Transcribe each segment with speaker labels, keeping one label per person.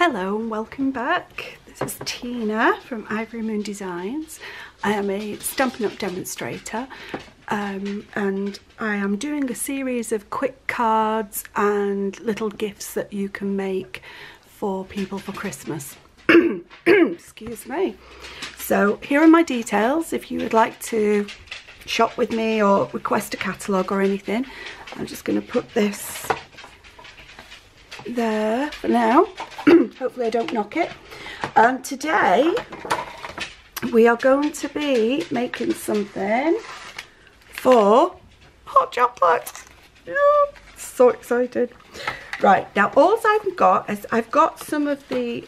Speaker 1: Hello and welcome back. This is Tina from Ivory Moon Designs. I am a Stampin' Up demonstrator and I am doing a series of quick cards and little gifts that you can make for people for Christmas. Excuse me. So here are my details if you would like to shop with me or request a catalogue or anything. I'm just going to put this there for now. Hopefully I don't knock it. Today we are going to be making something for hot chocolate. Oh, so excited. Right, now all I've got is I've got some of the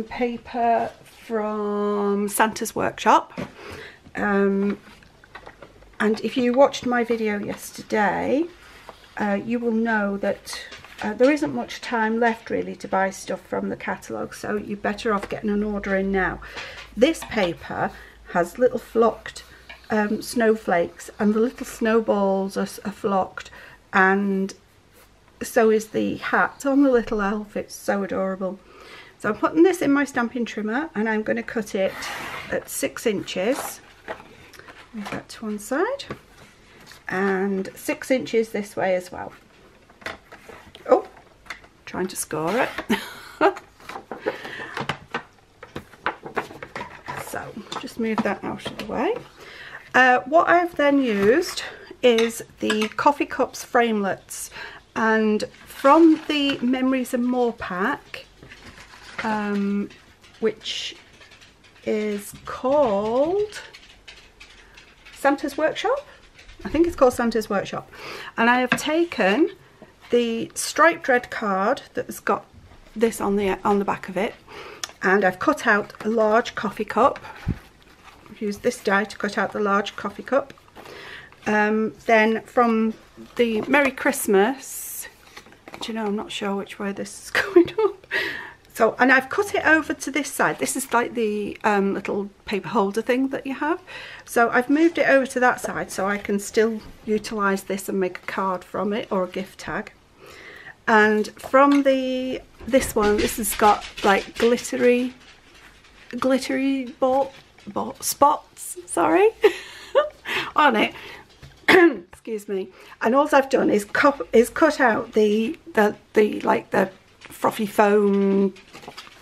Speaker 1: paper from Santa's workshop, and if you watched my video yesterday you will know that there isn't much time left really to buy stuff from the catalogue, so you're better off getting an order in now. This paper has little flocked snowflakes, and the little snowballs are flocked, and so is the hat on the little elf. It's so adorable. So I'm putting this in my stamping trimmer and I'm going to cut it at 6 inches. Move that to one side, and 6 inches this way as well. Oh, trying to score it. So just move that out of the way. What I've then used is the coffee cups framelets, and from the Memories and More pack, which is called Santa's Workshop. I think it's called Santa's Workshop. And I have taken the striped red card that has got this on the back of it, and I've cut out a large coffee cup. I've used this die to cut out the large coffee cup. Then from the Merry Christmas, do you know, I'm not sure which way this is going up. So, and I've cut it over to this side. This is like the little paper holder thing that you have. So I've moved it over to that side so I can still utilise this and make a card from it or a gift tag. And from this one, this has got like glittery spots, sorry, on it. Excuse me. And all I've done is cut out the frothy foam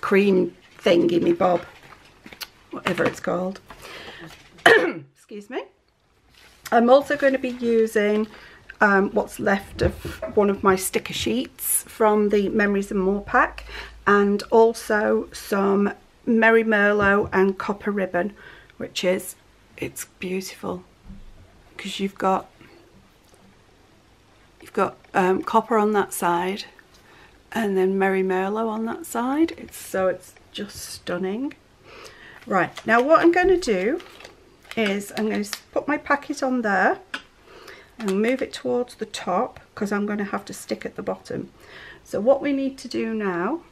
Speaker 1: cream thingy me bob, whatever it's called. Excuse me. I'm also going to be using what's left of one of my sticker sheets from the Memories and More pack, and also some Merry Merlot and copper ribbon, which is, it's beautiful because you've got copper on that side and then Merry Merlot on that side. It's just stunning. Right, now what I'm going to do is I'm going to put my packet on there and move it towards the top because I'm going to have to stick at the bottom. So what we need to do now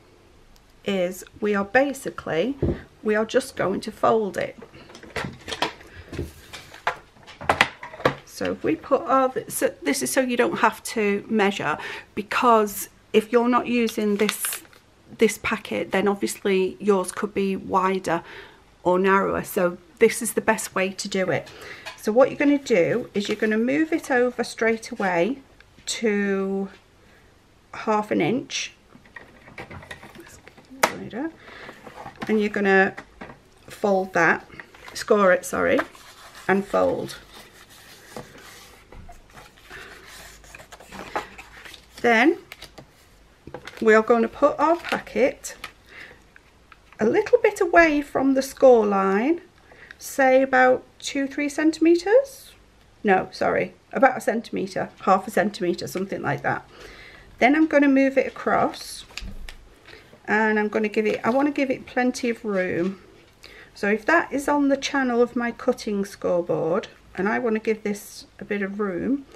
Speaker 1: is we are just going to fold it. So if we put so this is so you don't have to measure, because if you're not using this packet, then obviously yours could be wider or narrower. So this is the best way to do it. So what you're going to do is you're going to move it over straight away to 1/2 inch. And you're going to fold that, score it, sorry, and fold. Then we are going to put our packet a little bit away from the score line, say about 2-3 centimeters. No, sorry, about 1 centimeter, 1/2 centimeter, something like that. Then I'm going to move it across, and I'm going to give it, I want to give it plenty of room. So if that is on the channel of my cutting scoreboard and I want to give this a bit of room,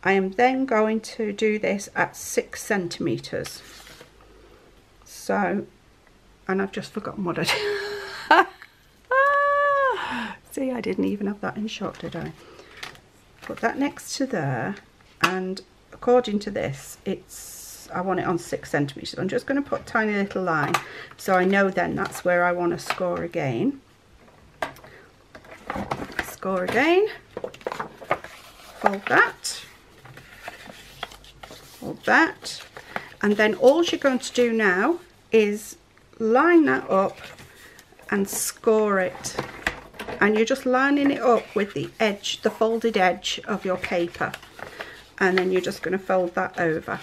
Speaker 1: I am then going to do this at 6 centimeters. So, and I've just forgotten what I did. See, I didn't even have that in shot, did I? Put that next to there, and according to this, it's I want it on 6 centimetres. I'm just going to put a tiny little line so I know then that's where I want to score again. Score again, fold that, and then all you're going to do now is line that up and score it, and you're just lining it up with the edge, the folded edge of your paper, and then you're just going to fold that over.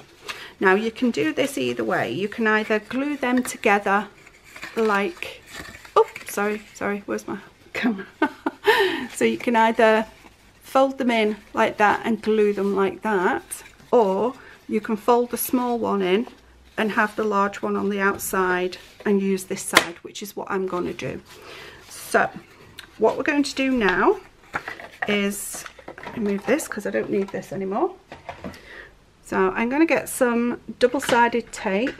Speaker 1: Now you can do this either way. You can either glue them together like, oh sorry, where's my camera? So you can either fold them in like that and glue them like that, or you can fold the small one in and have the large one on the outside and use this side, which is what I'm going to do. So what we're going to do now is remove this because I don't need this anymore. So I'm going to get some double-sided tape.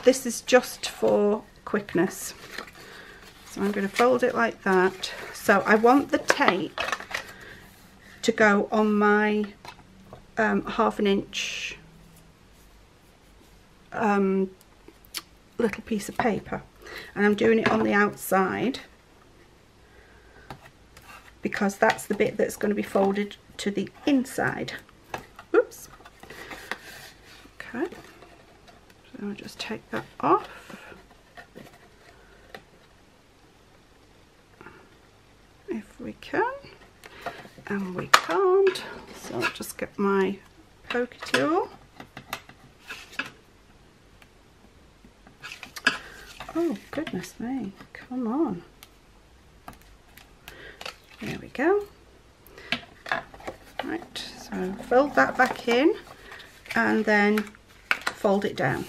Speaker 1: This is just for quickness. So I'm going to fold it like that. So I want the tape to go on my 1/2 inch little piece of paper, and I'm doing it on the outside because that's the bit that's going to be folded to the inside. Oops. Okay, so I'll just take that off. If we can, and we can't, so I'll just get my pokey tool. Oh goodness me, come on. There we go. Right, so fold that back in and then fold it down,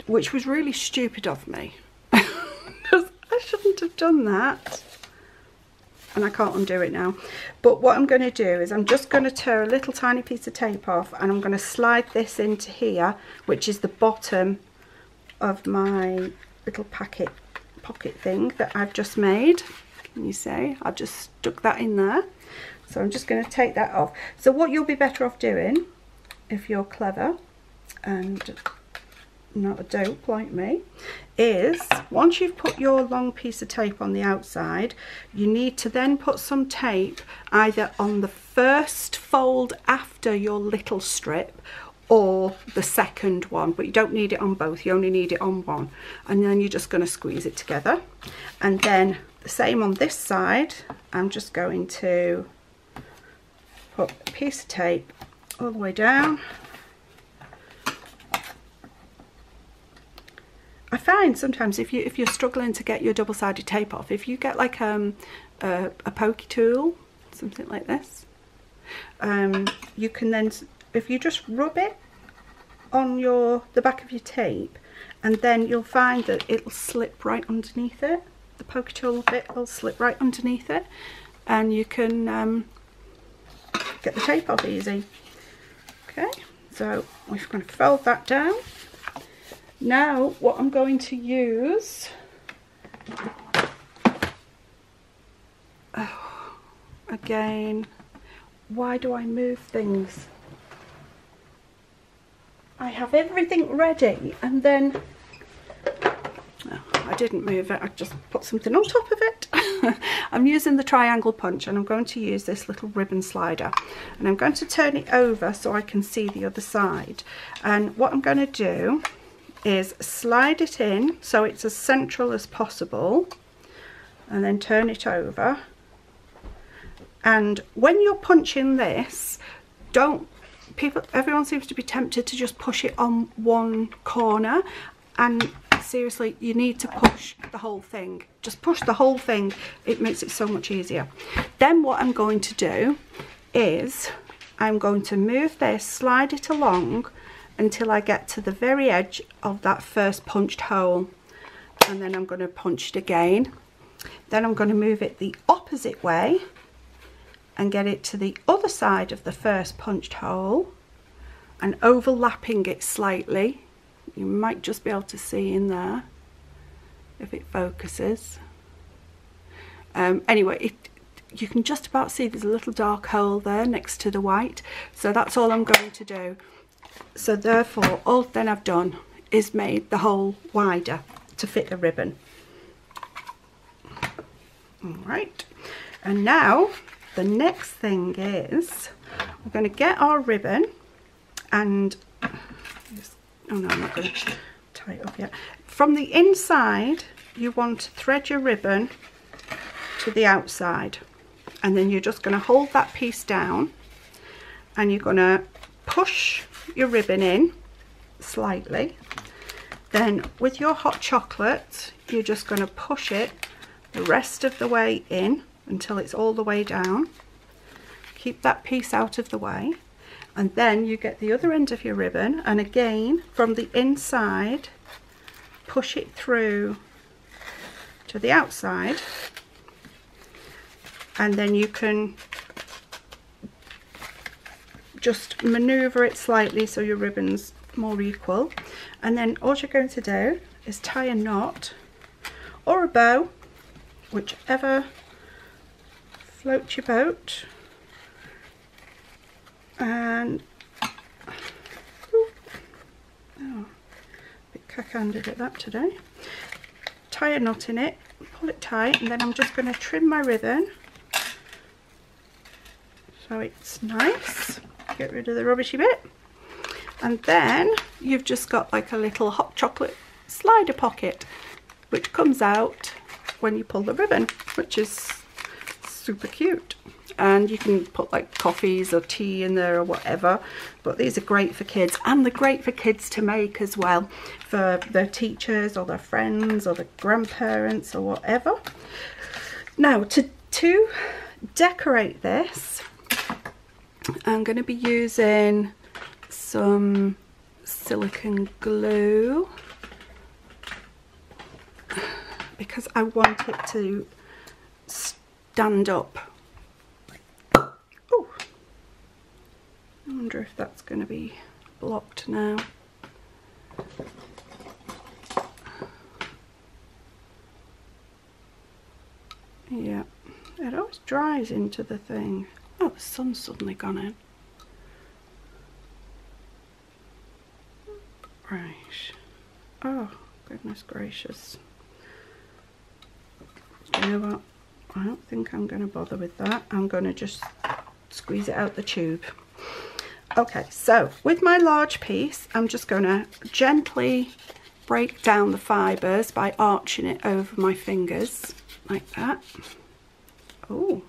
Speaker 1: which was really stupid of me because I shouldn't have done that, and I can't undo it now. But what I'm going to do is I'm just going to tear a little tiny piece of tape off, and I'm going to slide this into here, which is the bottom of my little pocket thing that I've just made. Can you see? I've just stuck that in there. So I'm just going to take that off. So what you'll be better off doing, if you're clever and not a dope like me, is once you've put your long piece of tape on the outside, you need to then put some tape either on the first fold after your little strip or the second one, but you don't need it on both, you only need it on one, and then you're just going to squeeze it together. And then the same on this side, I'm just going to put a piece of tape all the way down. I find sometimes if you're struggling to get your double-sided tape off, if you get like a pokey tool, something like this, you can then, if you just rub it on the back of your tape, and then you'll find that it'll slip right underneath it. The pokey tool bit will slip right underneath it, and you can get the tape off easy. Okay, so we're going to fold that down. Now what I'm going to use, again, why do I move things? I have everything ready and then, oh, I didn't move it, I just put something on top of it. I'm using the triangle punch, and I'm going to use this little ribbon slider, and I'm going to turn it over so I can see the other side. And what I'm going to do is slide it in so it's as central as possible, and then turn it over. And when you're punching this, everyone seems to be tempted to just push it on one corner, and seriously, you need to push the whole thing. Just push the whole thing, it makes it so much easier. Then what I'm going to do is I'm going to move this, slide it along until I get to the very edge of that first punched hole, and then I'm going to punch it again. Then I'm going to move it the opposite way and get it to the other side of the first punched hole, and overlapping it slightly. You might just be able to see in there if it focuses. Anyway, you can just about see there's a little dark hole there next to the white, so that's all I'm going to do. So therefore all then I've done is made the hole wider to fit the ribbon. All right, and now the next thing is we're going to get our ribbon and oh no, I'm not going to tie it up yet. From the inside you want to thread your ribbon to the outside, and then you're just going to hold that piece down and you're going to push your ribbon in slightly. Then with your hot chocolate you're just going to push it the rest of the way in until it's all the way down. Keep that piece out of the way, and then you get the other end of your ribbon and again from the inside push it through to the outside, and then you can just maneuver it slightly so your ribbon's more equal, and then all you're going to do is tie a knot or a bow, whichever floats your boat, and oh, a bit cack-handed at that today. Tie a knot in it, pull it tight, and then I'm just going to trim my ribbon so it's nice. Get rid of the rubbishy bit, and then you've just got like a little hot chocolate slider pocket which comes out when you pull the ribbon, which is super cute. And you can put like coffees or tea in there or whatever, but these are great for kids, and they're great for kids to make as well, for their teachers or their friends or their grandparents or whatever. Now to decorate this, I'm going to be using some silicone glue because I want it to stand up. Oh, I wonder if that's going to be blocked now. Yeah, it always dries into the thing. Oh, the sun's suddenly gone in. Right. Oh, goodness gracious. You know what? I don't think I'm going to bother with that. I'm going to just squeeze it out the tube. Okay, so with my large piece, I'm just going to gently break down the fibres by arching it over my fingers like that. Oh.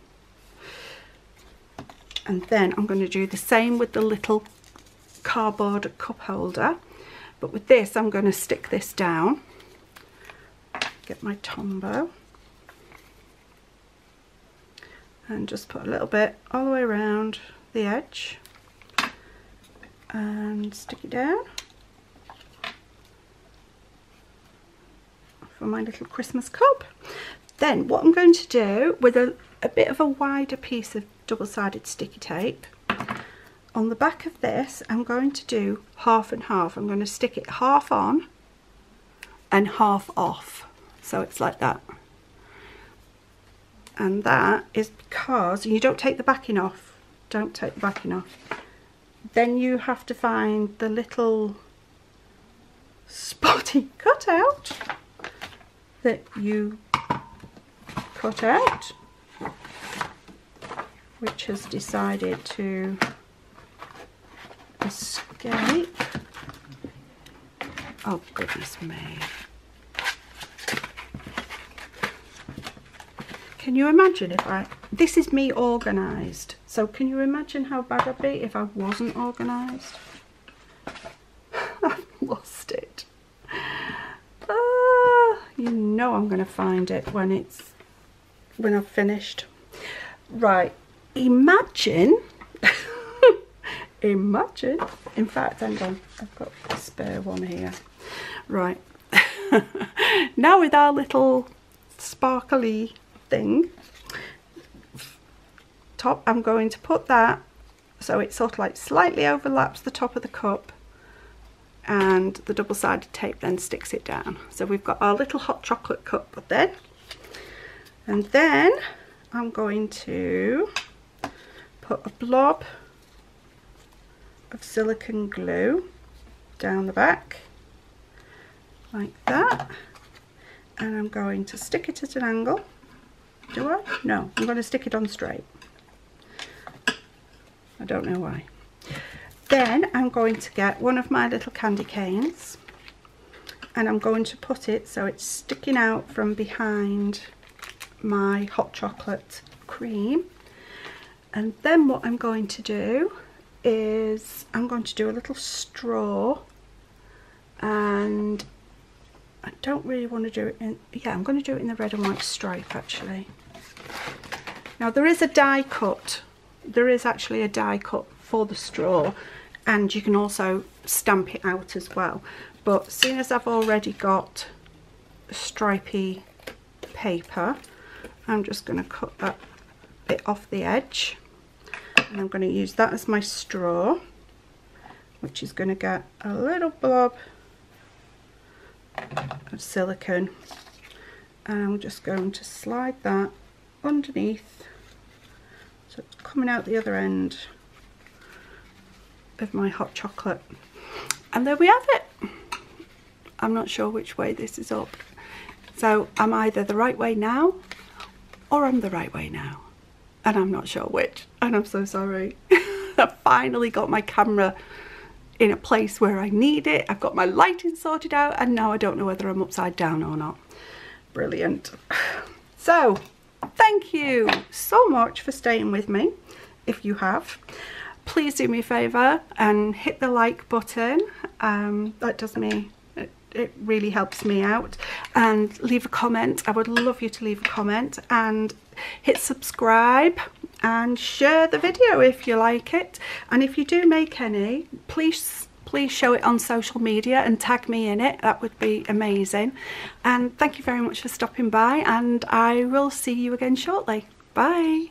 Speaker 1: And then I'm going to do the same with the little cardboard cup holder, but with this I'm going to stick this down. Get my Tombow and just put a little bit all the way around the edge and stick it down for my little Christmas cup. Then what I'm going to do with a bit of a wider piece of double-sided sticky tape, on the back of this I'm going to do half and half. I'm going to stick it half on and half off, so it's like that. And that is because you don't take the backing off. Don't take the backing off. Then you have to find the little spotty cutout that you cut out, which has decided to escape. Oh goodness me. Can you imagine if this is me organised, so can you imagine how bad I'd be if I wasn't organised? I've lost it. You know I'm going to find it when I've finished. Right, imagine, imagine, in fact, hang on, I've got a spare one here. Right, now with our little sparkly thing top, I'm going to put that so it sort of like slightly overlaps the top of the cup, and the double-sided tape then sticks it down. So we've got our little hot chocolate cup then, and then I'm going to put a blob of silicone glue down the back like that, and I'm going to stick it at an angle. Do I? No, I'm going to stick it on straight. I don't know why. Then I'm going to get one of my little candy canes and I'm going to put it so it's sticking out from behind my hot chocolate cream. And then what I'm going to do is I'm going to do a little straw, and I don't really want to do it in, yeah, I'm going to do it in the red and white stripe actually. Now there is a die cut, there is actually a die cut for the straw, and you can also stamp it out as well. But seeing as I've already got stripy paper, I'm just going to cut that bit off the edge, and I'm going to use that as my straw, which is going to get a little blob of silicone, and I'm just going to slide that underneath so it's coming out the other end of my hot chocolate. And there we have it. I'm not sure which way this is up, so I'm either the right way now or I'm the right way now, and I'm not sure which, and I'm so sorry. I've finally got my camera in a place where I need it. I've got my lighting sorted out, and now I don't know whether I'm upside down or not. Brilliant. So thank you so much for staying with me. If you have, please do me a favour and hit the like button. That does me, it really helps me out. And leave a comment. I would love you to leave a comment, and hit subscribe and share the video if you like it. And if you do make any, please show it on social media and tag me in it. That would be amazing. And thank you very much for stopping by, and I will see you again shortly. Bye.